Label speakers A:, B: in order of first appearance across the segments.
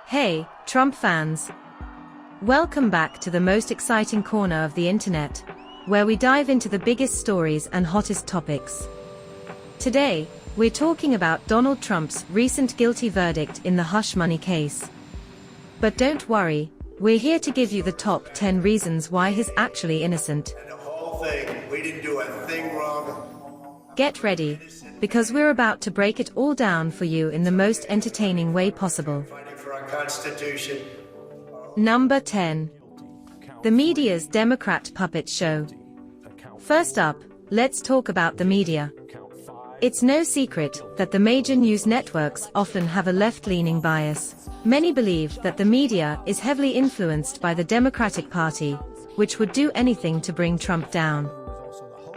A: Hey, Trump fans! Welcome back to the most exciting corner of the internet, where we dive into the biggest stories and hottest topics. Today, we're talking about Donald Trump's recent guilty verdict in the hush money case. But don't worry, we're here to give you the top 10 reasons why he's actually innocent.
B: And the whole thing, we didn't do a thing wrong.
A: Get ready, because we're about to break it all down for you in the most entertaining way possible.
B: Fighting for our Constitution.
A: Number 10. The media's Democrat puppet show. First up, let's talk about the media. It's no secret that the major news networks often have a left-leaning bias. Many believe that the media is heavily influenced by the Democratic Party, which would do anything to bring Trump down.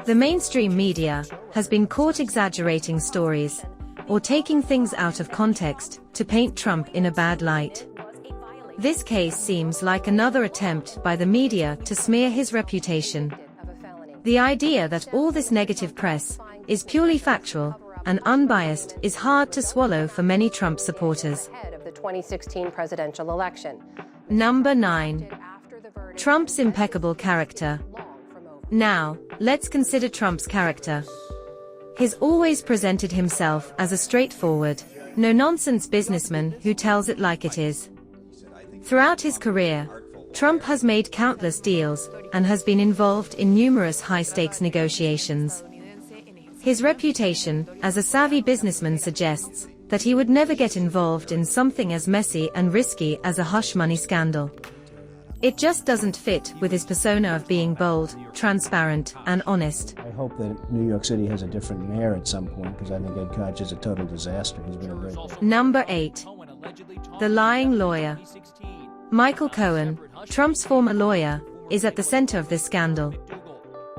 A: The mainstream media has been caught exaggerating stories, or taking things out of context, to paint Trump in a bad light. This case seems like another attempt by the media to smear his reputation. The idea that all this negative press is purely factual and unbiased is hard to swallow for many Trump supporters.
C: Ahead of the 2016 presidential election.
A: Number 9. Trump's impeccable character. Now, let's consider Trump's character. He's always presented himself as a straightforward, no-nonsense businessman who tells it like it is. Throughout his career, Trump has made countless deals and has been involved in numerous high-stakes negotiations. His reputation as a savvy businessman suggests that he would never get involved in something as messy and risky as a hush money scandal. It just doesn't fit with his persona of being bold, transparent, and honest.
D: I hope that New York City has a different mayor at some point, because I think Ed Koch is a total disaster. He's been a great...
A: Number 8. The lying lawyer. Michael Cohen, Trump's former lawyer, is at the center of this scandal.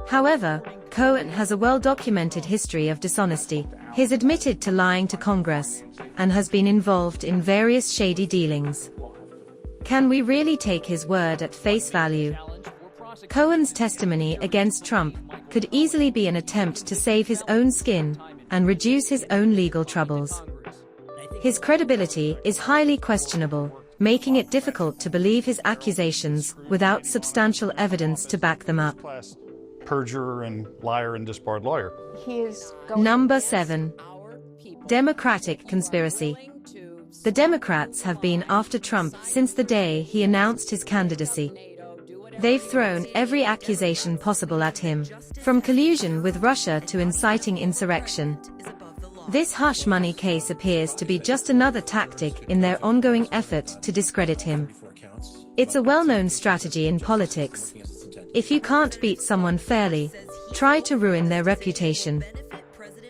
A: However, Cohen has a well-documented history of dishonesty. He's admitted to lying to Congress, and has been involved in various shady dealings. Can we really take his word at face value? Cohen's testimony against Trump could easily be an attempt to save his own skin and reduce his own legal troubles. His credibility is highly questionable, making it difficult to believe his accusations without substantial evidence to back them up.
E: Perjurer and liar and disbarred lawyer.
A: Number 7. Democratic conspiracy. The Democrats have been after Trump since the day he announced his candidacy. They've thrown every accusation possible at him, from collusion with Russia to inciting insurrection. This hush money case appears to be just another tactic in their ongoing effort to discredit him. It's a well-known strategy in politics. If you can't beat someone fairly, try to ruin their reputation.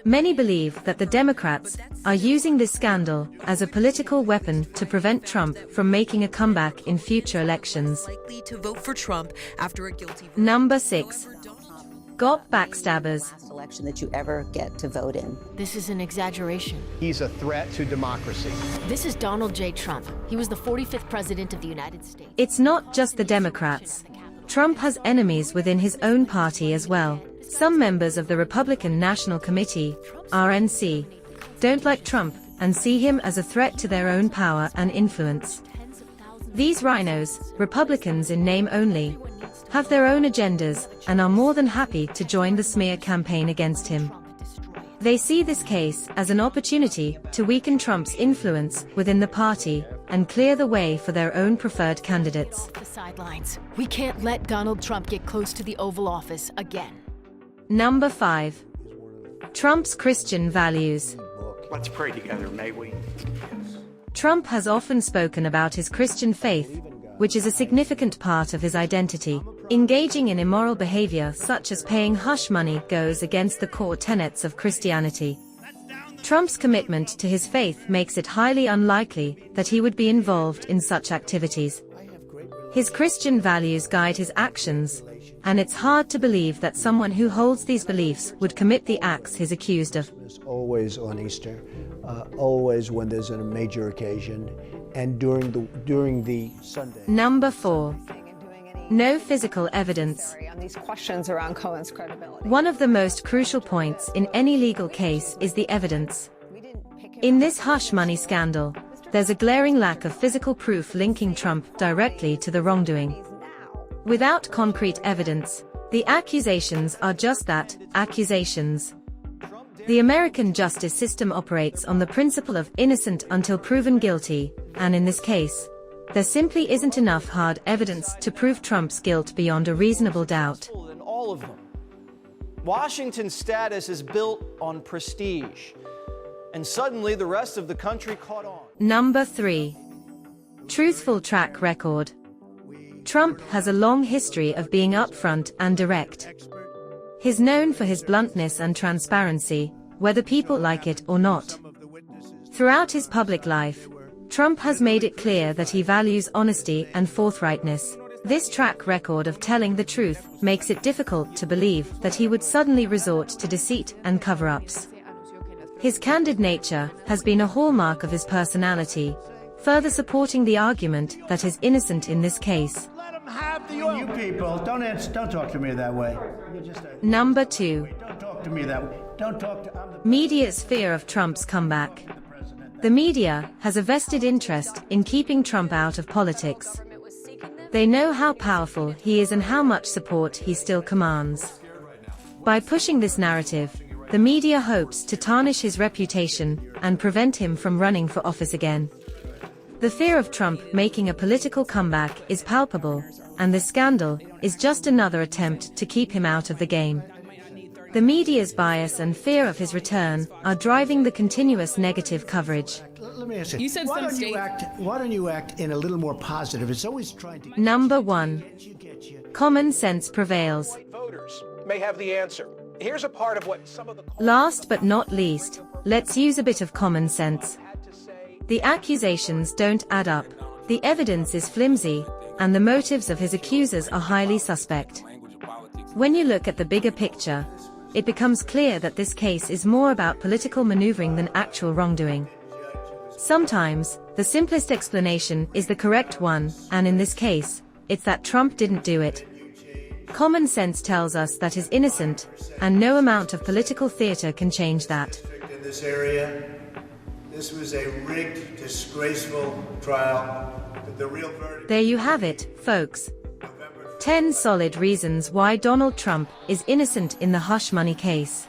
A: Many believe that the Democrats are using this scandal as a political weapon to prevent Trump from making a comeback in future elections. Number 6. GOP backstabbers.
F: Election that you ever get to vote in.
G: This is an exaggeration.
H: He's a threat to democracy.
G: This is Donald J. Trump. He was the 45th president of the United States.
A: It's not just the Democrats. Trump has enemies within his own party as well. Some members of the Republican National Committee, RNC, don't like Trump and see him as a threat to their own power and influence. These rhinos, Republicans in name only, have their own agendas and are more than happy to join the smear campaign against him. They see this case as an opportunity to weaken Trump's influence within the party and clear the way for their own preferred candidates.
G: The sidelines. We can't let Donald Trump get close to the Oval Office again.
A: Number 5. Trump's Christian values.
B: Let's pray together, may we?
A: Trump has often spoken about his Christian faith, which is a significant part of his identity. Engaging in immoral behavior such as paying hush money goes against the core tenets of Christianity. Trump's commitment to his faith makes it highly unlikely that he would be involved in such activities. His Christian values guide his actions, and it's hard to believe that someone who holds these beliefs would commit the acts he's accused of.
D: Always on Easter, always when there's a major occasion, and during the Sunday.
A: Number 4. No physical evidence.
C: On these questions around Cohen's credibility.
A: One of the most crucial points in any legal case is the evidence. In this hush money scandal, there's a glaring lack of physical proof linking Trump directly to the wrongdoing. Without concrete evidence, the accusations are just that, accusations. The American justice system operates on the principle of innocent until proven guilty, and in this case, there simply isn't enough hard evidence to prove Trump's guilt beyond a reasonable doubt.
I: In all of them, Washington's status is built on prestige, and suddenly the rest of the country caught on.
A: Number 3. Truthful track record. Trump has a long history of being upfront and direct. He's known for his bluntness and transparency, whether people like it or not. Throughout his public life, Trump has made it clear that he values honesty and forthrightness. This track record of telling the truth makes it difficult to believe that he would suddenly resort to deceit and cover-ups. His candid nature has been a hallmark of his personality, further supporting the argument that he's innocent in this case.
J: You people, don't talk to me that way.
A: Number 2.
J: Don't talk to me that way. Don't talk to...
A: Media's fear of Trump's comeback. The media has a vested interest in keeping Trump out of politics. They know how powerful he is and how much support he still commands. By pushing this narrative, the media hopes to tarnish his reputation and prevent him from running for office again. The fear of Trump making a political comeback is palpable, and this scandal is just another attempt to keep him out of the game. The media's bias and fear of his return are driving the continuous negative coverage.
J: Let me ask you, why don't you act in a little more positive? It's always trying to...
A: Number 1. Common sense prevails.
I: Voters may have the answer. Here's a part of what some of the...
A: Last but not least, let's use a bit of common sense. The accusations don't add up, the evidence is flimsy, and the motives of his accusers are highly suspect. When you look at the bigger picture, it becomes clear that this case is more about political maneuvering than actual wrongdoing. Sometimes, the simplest explanation is the correct one, and in this case, it's that Trump didn't do it. Common sense tells us that he's innocent, and no amount of political theater can change that.
B: In this area, this was a rigged, disgraceful trial, but the real verdict...
A: There you have it, folks. 10 solid reasons why Donald Trump is innocent in the hush money case.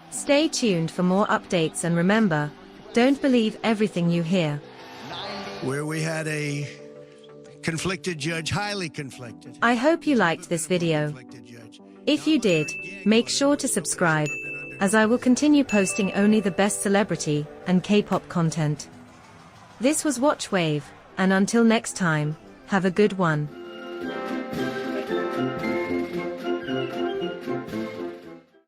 A: Stay tuned for more updates, and remember, don't believe everything you hear.
J: Where we had a conflicted judge, highly conflicted.
A: I hope you liked this video. If you did, make sure to subscribe, as I will continue posting only the best celebrity and K-pop content. This was WatchWave, and until next time, have a good one.